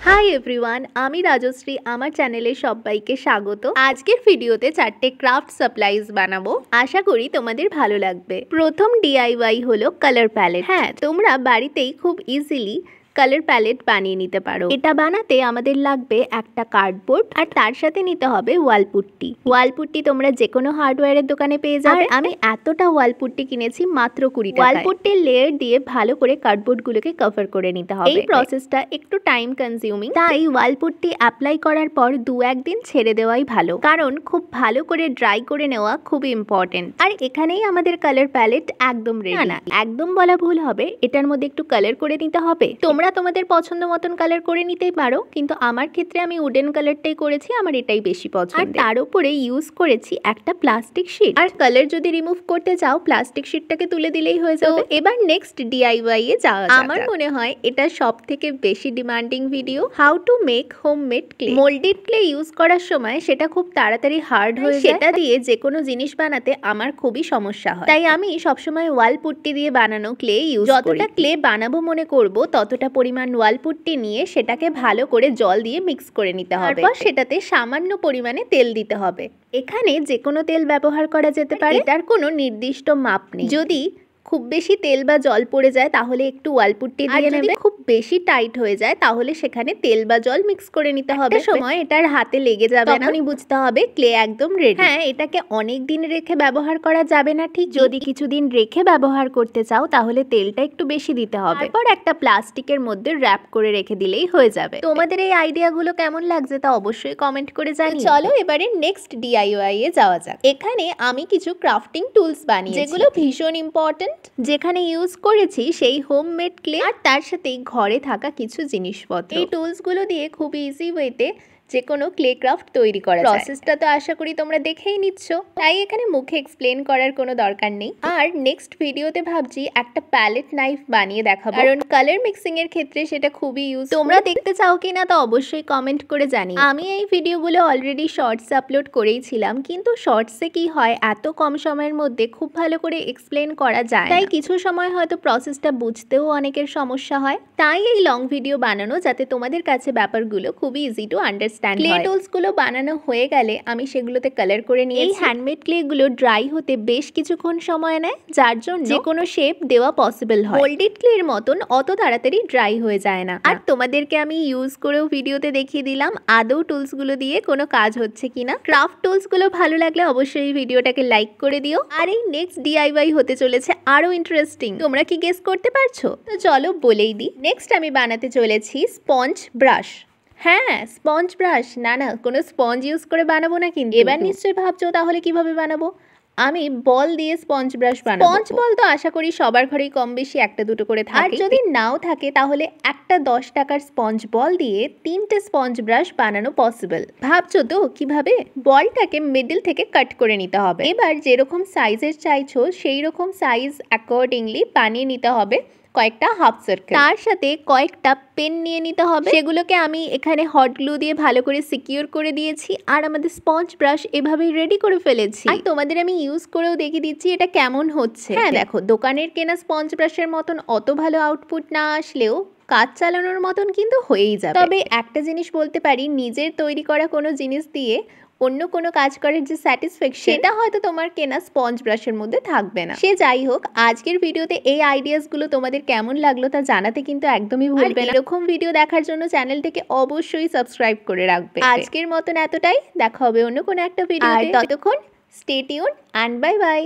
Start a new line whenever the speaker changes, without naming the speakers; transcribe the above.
Hi everyone, আমি রাজশ্রী। আমার চ্যানেলে সবাইকে স্বাগত। আজকের ভিডিওতে 4টে ক্রাফট সাপ্লাইজ বানাবো, আশা করি তোমাদের ভালো লাগবে। প্রথম ডিআইওয়াই হলো কালার প্যালেট। হ্যাঁ, তোমরা বাড়িতেই খুব ইজিলি কালার প্যালেট বানিয়ে নিতে পারো। এটা বানাতে আমাদের লাগবে একটা কার্ডবোর্ড, আর তার সাথে নিতে হবে ওয়ালপুট্টি। ওয়ালপুট্টি তোমরা যে কোনো হার্ডওয়্যারের দোকানে পেয়ে যাবে। আমি এতটা ওয়ালপুট্টি কিনেছি মাত্র 20 টাকায়। ওয়ালপুট্টির লেয়ার দিয়ে ভালো করে কার্ডবোর্ডগুলোকে কভার করে নিতে হবে। এই প্রসেসটা একটু টাইম কনজিউমিং, তাই ওয়ালপুট্টি অ্যাপ্লাই করার পর 2-1 দিন ছেড়ে দেওয়াই ভালো, কারণ খুব ভালো করে ড্রাই করে নেওয়া খুবই ইম্পর্টেন্ট। আর এখানেই আমাদের কালার প্যালেট একদম রেডি। না, একদম বলা ভুল হবে, এটার মধ্যে একটু কালার করে নিতে হবে। তোমরা তোমাদের পছন্দ মতন কালার করে নিতেই পারো, কিন্তু আমার ক্ষেত্রে আমি উডেন কালারটাই করেছি, আমার এটাই বেশি পছন্দ। আর তার উপরে ইউজ করেছি একটা প্লাস্টিক শিট। আর কালার যদি রিমুভ করতে চাও, প্লাস্টিক শিটটাকে তুলে দিলেই হয়ে যাবে। এবার নেক্সট ডিআইওয়াই এ যাওয়া যাক। আমার মনে হয় এটা সবথেকে বেশি demanding video, how to make homemade clay. Moulded clay use করার সময় সেটা খুব তাড়াতাড়ি হার্ড হয়ে যায়, সেটা দিয়ে যে কোনো জিনিস বানাতে আমার খুবই সমস্যা হয়। তাই আমি সবসময় ওয়াল পুট্টি দিয়ে বানানো ক্লে ইউজ করি। যতটা ক্লে বানাবো মনে করব, ততটা পরিমাণ ওয়াল পুট্টি নিয়ে সেটাকে ভালো করে জল দিয়ে মিক্স করে নিতে হবে। তারপর সেটাতে সামান্য পরিমাণে তেল দিতে হবে। এখানে যে কোনো তেল ব্যবহার করা যেতে পারে, এটার কোনো নির্দিষ্ট মাপ নেই। যদি খুব বেশি তেল বা জল পড়ে যায় তাহলে একটু ওয়ালপুট্টি দিয়ে নেবে, খুব বেশি টাইট হয়ে যায় তাহলে সেখানে তেল বা জল মিক্স করে নিতে হবে। সময় এটার হাতে লেগে যাবে না, তখনই বুঝতে হবে ক্লে একদম রেডি। হ্যাঁ, এটাকে অনেক দিন রেখে ব্যবহার করা যাবে না ঠিক। যদি কিছুদিন রেখে ব্যবহার করতে চাও তাহলে তেলটা একটু বেশি দিতে হবে। তারপর একটা প্লাস্টিকের মধ্যে র‍্যাপ করে রেখে দিলেই হয়ে যাবে। তোমাদের এই আইডিয়াগুলো কেমন লাগছে তা অবশ্যই কমেন্ট করে জানিও। চলো এবারে নেক্সট ডিআইওয়াই এ যাওয়া যাক। এখানে আমি কিছু ক্রাফটিং টুলস বানিয়েছি, যেগুলো ভীষণ ইম্পর্টেন্ট। যেখানে ইউজ করেছি সেই হোমমেড ক্লে, আর তার সাথে ঘরে থাকা কিছু জিনিসপত্র। এই টুলসগুলো দিয়ে খুব ইজি ওয়েতে যে কোনো ক্লে ক্রাফট তৈরি করা যায়। প্রসেসটা তো আশা করি তোমরা দেখেই নিচ্ছ, তাই এখানে মুখে এক্সপ্লেন করার কোনো দরকার নেই। আর নেক্সট ভিডিওতে ভাবছি একটা প্যালেট নাইফ বানিয়ে দেখাবো, কারণ কালার মিক্সিং এর ক্ষেত্রে সেটা খুবই ইউজ। তোমরা দেখতে চাও কিনা তা অবশ্যই কমেন্ট করে জানিও। আমি এই ভিডিওগুলো অলরেডি শর্টস আপলোড করেইছিলাম, কিন্তু শর্টসে কি হয়, এত কম সময়ের মধ্যে খুব ভালো করে এক্সপ্লেন করা যায়, তাই কিছু সময় হয়তো প্রসেসটা বুঝতেও অনেকের সমস্যা হয়। তাই এই লং ভিডিও বানানো, যাতে তোমাদের কাছে ব্যাপারগুলো খুবই easy to understand. Clay tools গুলো বানানো হয়ে গেলে আমি সেগুলোতে কালার করে নিয়েছি। এই হ্যান্ডমেড ক্লে গুলো ড্রাই হতে বেশ কিছুক্ষণ সময় নেয়, যার জন্য যে কোনো শেপ দেওয়া পসিবল হয়। মোল্ডেড ক্লের মতন অত তাড়াতাড়ি ড্রাই হয়ে যায় না। আর তোমাদেরকে আমি ইউজ করেও ভিডিওতে দেখিয়ে দিলাম আদৌ টুলস গুলো দিয়ে কোনো কাজ হচ্ছে কিনা। ক্রাফট টুলস গুলো ভালো লাগলে অবশ্যই ভিডিওটাকে লাইক করে দিও। আর এই নেক্সট ডিআইওয়াই হতে চলেছে আরো ইন্টারেস্টিং। তোমরা কি গেস করতে পারছো? তো চলো বলেই দিই। নেক্সট আমি বানাতে চলেছি স্পঞ্জ ব্রাশ। হ্যাঁ, স্পঞ্জ ব্রাশ। না, কোনো স্পঞ্জ ইউজ করে বানাবো না কিন্তু। এবার নিশ্চয়ই ভাবছো তাহলে কিভাবে বানাবো। আমি বল দিয়ে স্পঞ্জ ব্রাশ বানাবো। স্পঞ্জ বল তো আশা করি সবার ঘরেই কম বেশি একটা দুটো করে থাকে। আর যদি নাও থাকে তাহলে একটা 10 টাকার স্পঞ্জ বল দিয়ে 3টে স্পঞ্জ ব্রাশ বানানো পসিবল। ভাবছো তো কিভাবে? বলটাকে মিডল থেকে কাট করে নিতে হবে। এবার যেরকম সাইজের চাইছো সেই রকম সাইজ অ্যাকর্ডিংলি বানিয়ে নিতে হবে কয়েকটা হাফ সার্কেল। তার সাথে কয়েকটা পেন নিয়ে নিতে হবে, সেগুলোকে আমি এখানে হট গ্লু দিয়ে ভালো করে সিকিউর করে দিয়েছি। আর আমাদের স্পঞ্জ ব্রাশ এভাবেই রেডি করে ফেলেছি। আর তোমাদের আমি ইউজ করেও দেখিয়ে দিচ্ছি এটা কেমন হচ্ছে। হ্যাঁ দেখো, দোকানের কেনা স্পঞ্জ ব্রাশের মতন অত ভালো আউটপুট না আসলেও কাজ চালানোর মতন কিন্তু হয়েই যাবে। তবে একটা জিনিস বলতে পারি, নিজের তৈরি করা কোনো জিনিস দিয়ে অন্য কোনো কাজ করার যে স্যাটিসফ্যাকশন, সেটা হয়তো তোমার কেনা স্পঞ্জ ব্রাশের মধ্যে থাকবে না। সে যাই হোক, আজকের ভিডিওতে এই আইডিয়াসগুলো তোমাদের কেমন লাগলো তা জানাতে কিন্তু একদমই ভুলবে না। এরকম ভিডিও দেখার জন্য চ্যানেলটাকে অবশ্যই সাবস্ক্রাইব করে রাখবে। আজকের মতন এতটাই, দেখা হবে অন্য কোনো একটা ভিডিওতে। ততক্ষণ stay tune and bye bye.